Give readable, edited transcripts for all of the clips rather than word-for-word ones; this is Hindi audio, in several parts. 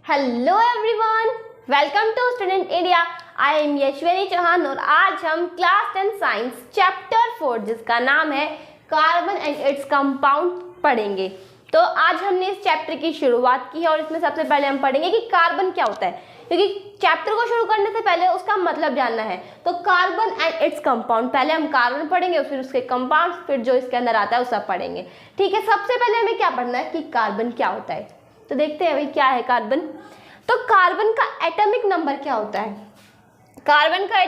Hello everyone, welcome to student India. I am Yashwani Chauhan और आज हम क्लास 10 साइंस चैप्टर 4 जिसका नाम है कार्बन एंड इट्स कंपाउंड पढ़ेंगे। तो आज हमने इस चैप्टर की शुरुआत की है और इसमें सबसे पहले हम पढ़ेंगे कि कार्बन क्या होता है, क्योंकि चैप्टर को शुरू करने से पहले उसका मतलब जानना है। तो कार्बन एंड इट्स कंपाउंड, पहले हम कार्बन पढ़ेंगे फिर उसके कंपाउंड, फिर जो इसके अंदर आता है वो सब पढ़ेंगे। ठीक है, सबसे पहले हमें क्या पढ़ना है कि कार्बन क्या होता है। तो देखते हैं भाई क्या है कार्बन। तो कार्बन का एटॉमिक नंबर क्या होता है? कार्बन का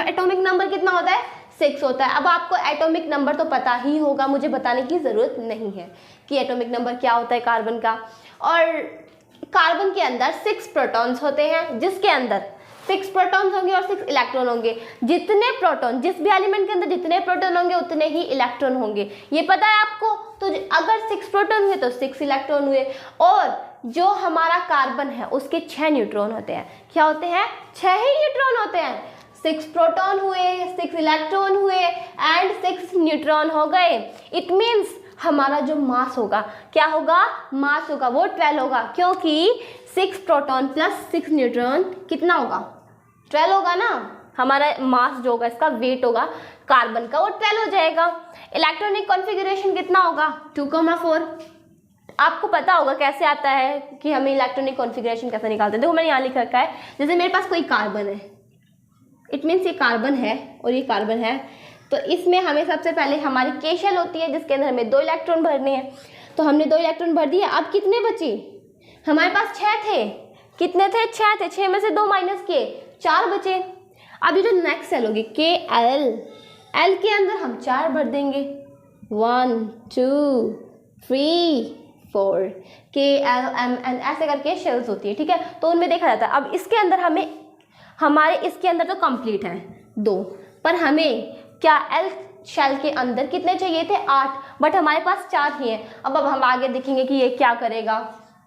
एटॉमिक नंबर कितना होता है? 6 होता है। अब आपको एटॉमिक नंबर तो पता ही होगा, मुझे बताने की ज़रूरत नहीं है कि एटॉमिक नंबर क्या होता है कार्बन का। और कार्बन के अंदर 6 प्रोटॉन्स होते हैं, जिसके अंदर 6 प्रोटॉन्स होंगे और 6 इलेक्ट्रॉन होंगे। जितने प्रोटॉन, जिस भी एलिमेंट के अंदर जितने प्रोटॉन होंगे उतने ही इलेक्ट्रॉन होंगे, ये पता है आपको। तो अगर 6 प्रोटॉन हुए तो 6 इलेक्ट्रॉन हुए। और जो हमारा कार्बन है उसके 6 न्यूट्रॉन होते हैं। क्या होते हैं? 6 ही न्यूट्रॉन होते हैं। 6 प्रोटॉन हुए, 6 इलेक्ट्रॉन हुए एंड 6 न्यूट्रॉन हो गए। इट मीन्स हमारा जो मास होगा, क्या होगा? मास होगा वो 12 होगा, क्योंकि 6 प्रोटॉन प्लस 6 न्यूट्रॉन कितना होगा? 12 होगा ना। हमारा मास जो होगा, इसका वेट होगा कार्बन का, वो 12 हो जाएगा। इलेक्ट्रॉनिक कॉन्फ़िगरेशन कितना होगा? 2,4। आपको पता होगा कैसे आता है कि हमें इलेक्ट्रॉनिक कॉन्फ़िगरेशन कैसे निकालते हैं। देखो मैंने यहाँ लिख रखा है, जैसे मेरे पास कोई कार्बन है, इट मीन्स ये कार्बन है और ये कार्बन है। तो इसमें हमें सबसे पहले हमारी के शेल होती है जिसके अंदर हमें 2 इलेक्ट्रॉन भरने हैं। तो हमने 2 इलेक्ट्रॉन भर दिए। अब कितने बचे? हमारे पास 6 थे। कितने थे? 6 थे। 6 में से 2 माइनस किए, 4 बचे। अब ये जो नेक्स्ट सेल होगी के एल के अंदर हम 4 भर देंगे। 1 2 3 4 के एल एम एन ऐसे करके शेल्स होती है। ठीक है, तो उनमें देखा जाता है। अब इसके अंदर हमें, हमारे इसके अंदर तो कंप्लीट है 2, पर हमें क्या एल शेल के अंदर कितने चाहिए थे? 8, बट हमारे पास 4 ही हैं। अब हम आगे देखेंगे कि ये क्या करेगा,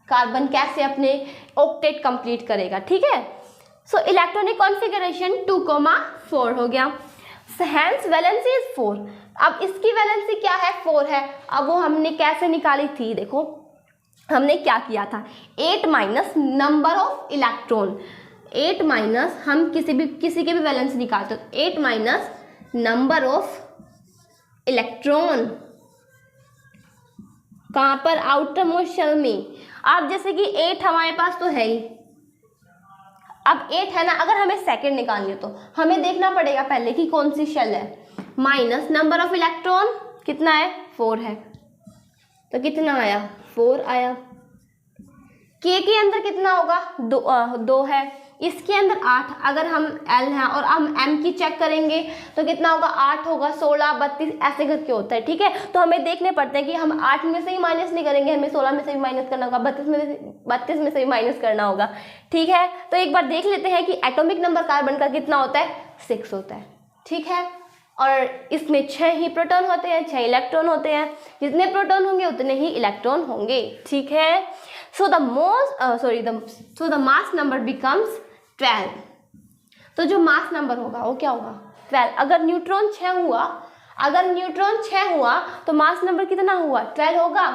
कार्बन कैसे अपने ऑक्टेट कंप्लीट करेगा। ठीक है, सो इलेक्ट्रॉनिक कॉन्फ़िगरेशन 2,4 हो गया। Hence valency is 4। अब इसकी वैलेंसी क्या है? 4 है। अब वो हमने कैसे निकाली थी? देखो हमने क्या किया था, 8 minus number of electron. 8 minus, हम किसी के भी वैलेंसी निकालते हो, 8 माइनस नंबर ऑफ इलेक्ट्रॉन कहाँ पर? आउटर मोस्ट शेल में। अब जैसे कि 8 हमारे पास तो है ही, अब 8 है ना, अगर हमें सेकंड निकालनी है तो हमें देखना पड़ेगा पहले कि कौन सी शेल है। माइनस नंबर ऑफ इलेक्ट्रॉन कितना है? 4 है। तो कितना आया? 4 आया। के अंदर कितना होगा? 2 है। इसके अंदर 8। अगर हम एल हैं और हम एम की चेक करेंगे तो कितना होगा? 8 होगा, 16, 32 ऐसे करके होता है। ठीक है, तो हमें देखने पड़ते हैं कि हम 8 में से ही माइनस नहीं करेंगे, हमें 16 में से भी माइनस करना होगा, 32 में से भी माइनस करना होगा। ठीक है, तो एक बार देख लेते हैं कि एटॉमिक नंबर कार्बन का कितना होता है? 6 होता है। ठीक है, और इसमें 6 ही प्रोटॉन होते हैं, 6 इलेक्ट्रॉन होते हैं। जितने प्रोटॉन होंगे उतने ही इलेक्ट्रॉन होंगे। ठीक है, so the mass number becomes 12। तो जो मास नंबर होगा वो क्या होगा? 12। अगर न्यूट्रॉन 6 हुआ तो मास नंबर कितना हुआ? 12 होगा।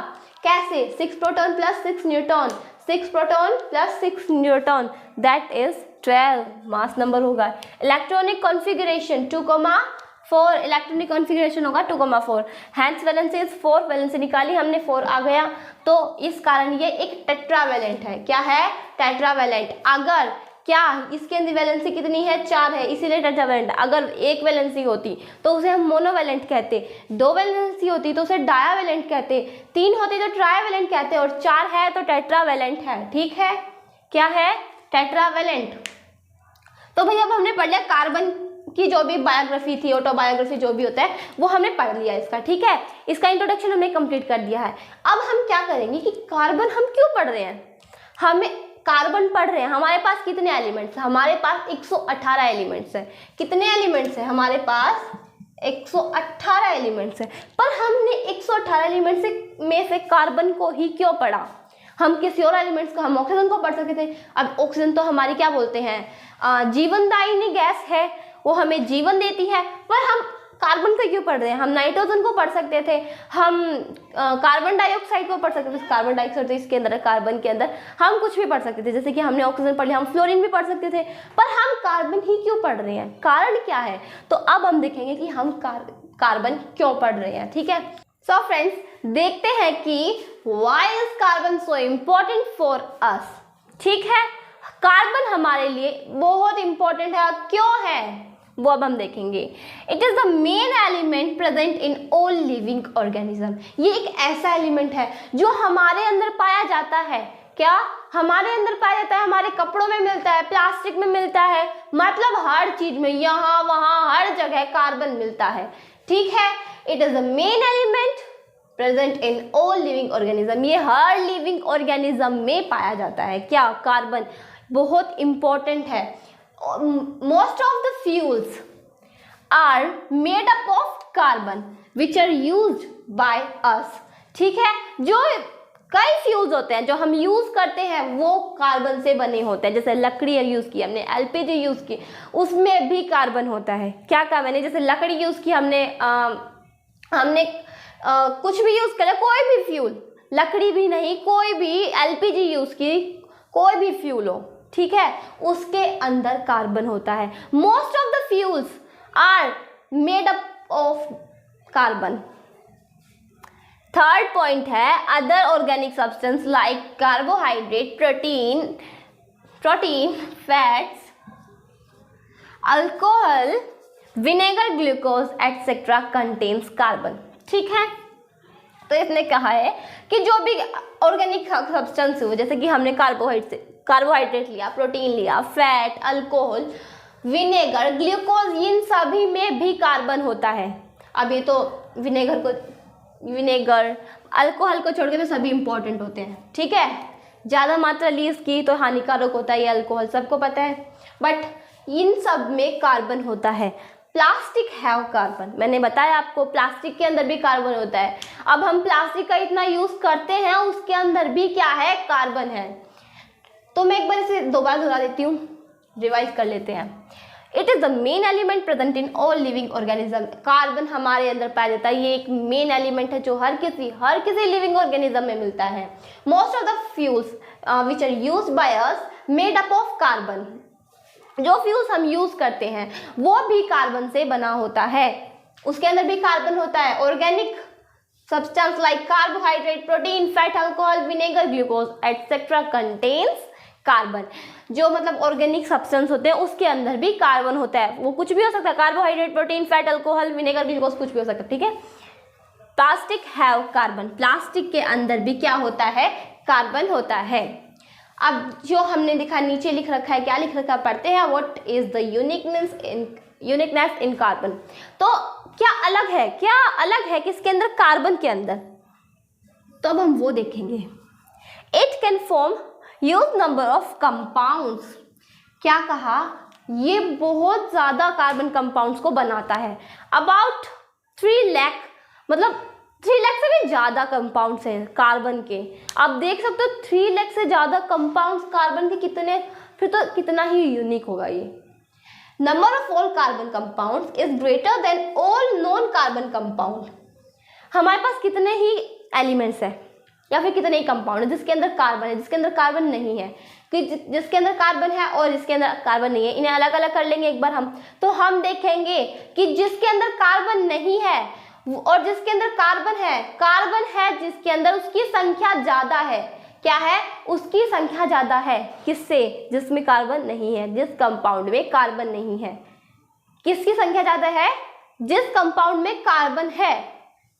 कैसे? 6 proton plus 6 neutron, 6 proton plus 6 neutron, that is 12 mass number होगा। इलेक्ट्रॉनिक कॉन्फ़िगरेशन 2,4, इलेक्ट्रॉनिक कॉन्फ़िगरेशन होगा 2,4। हैंस वैलेंसी इज 4, वैलेंसी निकाली हमने, 4 आ गया। तो इस कारण ये एक टेट्रावैलेंट है। क्या है? टेट्रावैलेंट। अगर क्या इसके अंदर वैलेंसी कितनी है? 4 है, इसीलिए टेट्रावैलेंट। अगर एक वैलेंसी होती तो उसे हम मोनोवैलेंट कहते, 2 वैलेंसी होती तो उसे डायावैलेंट कहते, 3 होती तो ट्राइवैलेंट कहते, और 4 है तो टेट्रावैलेंट है। ठीक है, क्या है? टेट्रावैलेंट। तो भैया अब हमने पढ़ लिया कार्बन की जो भी बायोग्राफी थी, ऑटोबायोग्राफी जो भी होता है वो हमने पढ़ लिया इसका। ठीक है, इसका इंट्रोडक्शन हमने कंप्लीट कर दिया है। अब हम क्या करेंगे कि कार्बन हम क्यों पढ़ रहे हैं? हमें कार्बन पढ़ रहे हैं, हमारे पास कितने एलिमेंट्स हैं? हमारे पास 118 एलिमेंट्स हैं। कितने एलिमेंट्स हैं? हमारे पास 118 एलिमेंट्स हैं। पर हमने 118 एलिमेंट्स में से कार्बन को ही क्यों पढ़ा? हम किसी और एलिमेंट्स को, हम ऑक्सीजन को पढ़ सकते थे। अब ऑक्सीजन तो हमारी क्या बोलते हैं, जीवनदायिनी गैस है, वो हमें जीवन देती है। पर हम कार्बन का क्यों पढ़ रहे हैं? हम नाइट्रोजन को पढ़ सकते थे, हम कार्बन डाइऑक्साइड को पढ़ सकते थे, कार्बन डाइऑक्साइड तो इसके अंदर है, कार्बन के अंदर हम कुछ भी पढ़ सकते थे, जैसे कि हमने ऑक्सीजन पढ़ लिया, हम फ्लोरीन भी पढ़ सकते थे, पर हम कार्बन ही क्यों पढ़ रहे हैं? कारण क्या है? तो अब हम देखेंगे कि हम कार्बन क्यों पढ़ रहे हैं। ठीक है, सो फ्रेंड्स, देखते हैं कि why is carbon so important for us. ठीक है, कार्बन हमारे लिए बहुत इंपॉर्टेंट है, क्यों है वो अब हम देखेंगे। It is the main element present in all living organism. ये एक ऐसा एलिमेंट है जो हमारे अंदर पाया जाता है। क्या हमारे अंदर पाया जाता है? हमारे कपड़ों में मिलता है, प्लास्टिक में मिलता है, मतलब हर चीज में, यहाँ वहाँ हर जगह कार्बन मिलता है। ठीक है, it is the main element present in all living organism. ये हर लिविंग ऑर्गेनिज्म में पाया जाता है। क्या? कार्बन बहुत इंपॉर्टेंट है। Most of the fuels are made up of carbon which are used by us। ठीक है, जो कई फ्यूल्स होते हैं जो हम यूज करते हैं वो कार्बन से बने होते हैं। जैसे लकड़ी यूज की हमने, एलपीजी यूज की, उसमें भी कार्बन होता है। क्या कहा मैंने? जैसे लकड़ी यूज की हमने, कुछ भी यूज करें, कोई भी फ्यूल, लकड़ी भी नहीं, कोई भी एलपीजी यूज की, कोई भी फ्यूल हो, ठीक है, उसके अंदर कार्बन होता है। Most of the fuels are made up of carbon. Third point है other organic substance like carbohydrate, protein, fats, alcohol, vinegar, glucose etcetera contains carbon. ठीक है, तो इसने कहा है कि जो भी ऑर्गेनिक सब्सटेंस हो, जैसे कि हमने कार्बोहाइड्रेट लिया, प्रोटीन लिया, फैट, अल्कोहल, विनेगर, ग्लूकोज, इन सभी में भी कार्बन होता है। अब ये तो विनेगर, अल्कोहल को छोड़ के तो सभी इंपॉर्टेंट होते हैं। ठीक है, ज़्यादा मात्रा ली इसकी तो हानिकारक होता है, ये अल्कोहल सबको पता है, बट इन सब में कार्बन होता है। प्लास्टिक है कार्बन, मैंने बताया आपको प्लास्टिक के अंदर भी कार्बन होता है। अब हम प्लास्टिक का इतना यूज़ करते हैं, उसके अंदर भी क्या है? कार्बन है। तो मैं एक बार इसे दोबारा दोहरा देती हूँ, रिवाइज कर लेते हैं। It is the main element present in all living organism. Carbon हमारे अंदर पाया जाता है, ये एक मेन एलिमेंट है जो हर किसी लिविंग ऑर्गेनिज्म में मिलता है। Most of the fuels which are used by us made up of carbon. जो फ्यूल्स हम यूज करते हैं वो भी कार्बन से बना होता है, उसके अंदर भी कार्बन होता है। Organic substance like carbohydrate, protein, fat, alcohol, vinegar, glucose etcetera contains carbon. जो मतलब ऑर्गेनिक सब्सटेंस होते हैं उसके अंदर भी कार्बन होता है, वो कुछ भी हो सकता है, carbohydrate, protein, fat, alcohol, vinegar, glucose, कुछ भी हो सकता है। ठीक है, प्लास्टिक हैव कार्बन, प्लास्टिक के अंदर भी क्या होता है? कार्बन होता है। अब जो हमने देखा नीचे लिख रखा है, क्या लिख रखा है पढ़ते हैं, what is the uniqueness in carbon. तो क्या अलग है किसके अंदर? कार्बन के अंदर। तो अब हम वो देखेंगे। It can form huge number of compounds. क्या कहा? ये बहुत ज़्यादा कार्बन कंपाउंड्स को बनाता है। अबाउट 3 लाख, मतलब 3 लाख से भी ज़्यादा कंपाउंड्स हैं कार्बन के। आप देख सकते हो 3 लाख से ज़्यादा कंपाउंड्स कार्बन के कितने, फिर तो कितना ही यूनिक होगा ये। Number of all carbon compounds is greater than all non carbon compound. हमारे पास कितने ही एलिमेंट्स हैं या फिर कितने ही कंपाउंड है जिसके अंदर कार्बन है, जिसके अंदर कार्बन नहीं है, कि जिसके अंदर कार्बन है और जिसके अंदर कार्बन नहीं है, इन्हें अलग अलग कर लेंगे एक बार हम। तो हम देखेंगे कि जिसके अंदर कार्बन नहीं है और जिसके अंदर कार्बन है जिसके अंदर, उसकी संख्या ज़्यादा है। क्या है? उसकी संख्या ज़्यादा है किससे? जिसमें कार्बन नहीं है, जिस कंपाउंड में कार्बन नहीं है। किसकी संख्या ज़्यादा है? जिस कंपाउंड में कार्बन है।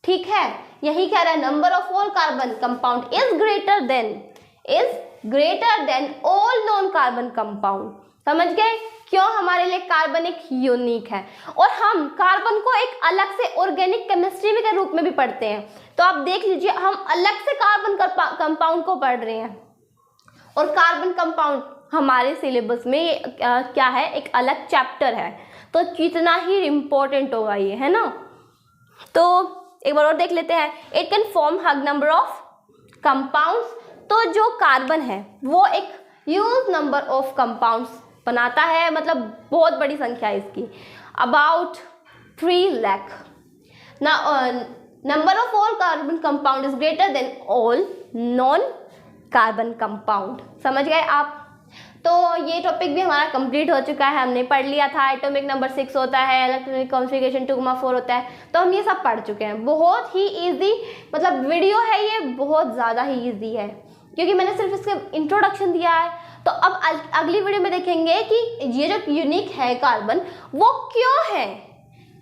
ठीक है, यही कह रहा है, number of all carbon compound is greater than all non carbon compound. समझ गए क्यों हमारे लिए कार्बन एक यूनिक है? और हम कार्बन को एक अलग से ऑर्गेनिक केमिस्ट्री के रूप में भी पढ़ते हैं। तो आप देख लीजिए, हम अलग से कार्बन कंपाउंड को पढ़ रहे हैं और कार्बन कंपाउंड हमारे सिलेबस में क्या है? एक अलग चैप्टर है। तो कितना ही इम्पोर्टेंट होगा ये, है ना? तो एक बार और देख लेते हैं। It can form hug number of compounds. तो जो कार्बन है वो एक ह्यूज नंबर ऑफ कंपाउंड्स बनाता है, मतलब बहुत बड़ी संख्या है इसकी। About 3 lakh. Now, number of all carbon compound is greater than all non carbon compound. समझ गए आप? तो ये टॉपिक भी हमारा कंप्लीट हो चुका है, हमने पढ़ लिया था। एटॉमिक नंबर 6 होता है, इलेक्ट्रॉनिक कॉन्फ़िगरेशन 2,4 होता है, तो हम ये सब पढ़ चुके हैं। बहुत ही इजी मतलब वीडियो है ये, बहुत ज़्यादा ही इजी है क्योंकि मैंने सिर्फ इसके इंट्रोडक्शन दिया है। तो अब अगली वीडियो में देखेंगे कि ये जो यूनिक है कार्बन वो क्यों है,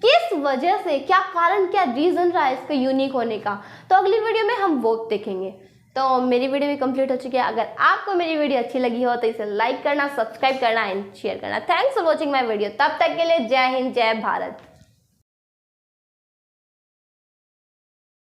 किस वजह से, क्या कारण, क्या रीज़न रहा है इसके यूनिक होने का। तो अगली वीडियो में हम वो देखेंगे। तो मेरी वीडियो भी कंप्लीट हो चुकी है। अगर आपको मेरी वीडियो अच्छी लगी हो तो इसे लाइक करना, सब्सक्राइब करना एंड शेयर करना। Thanks for watching my video. तब तक के लिए जय हिंद, जय भारत।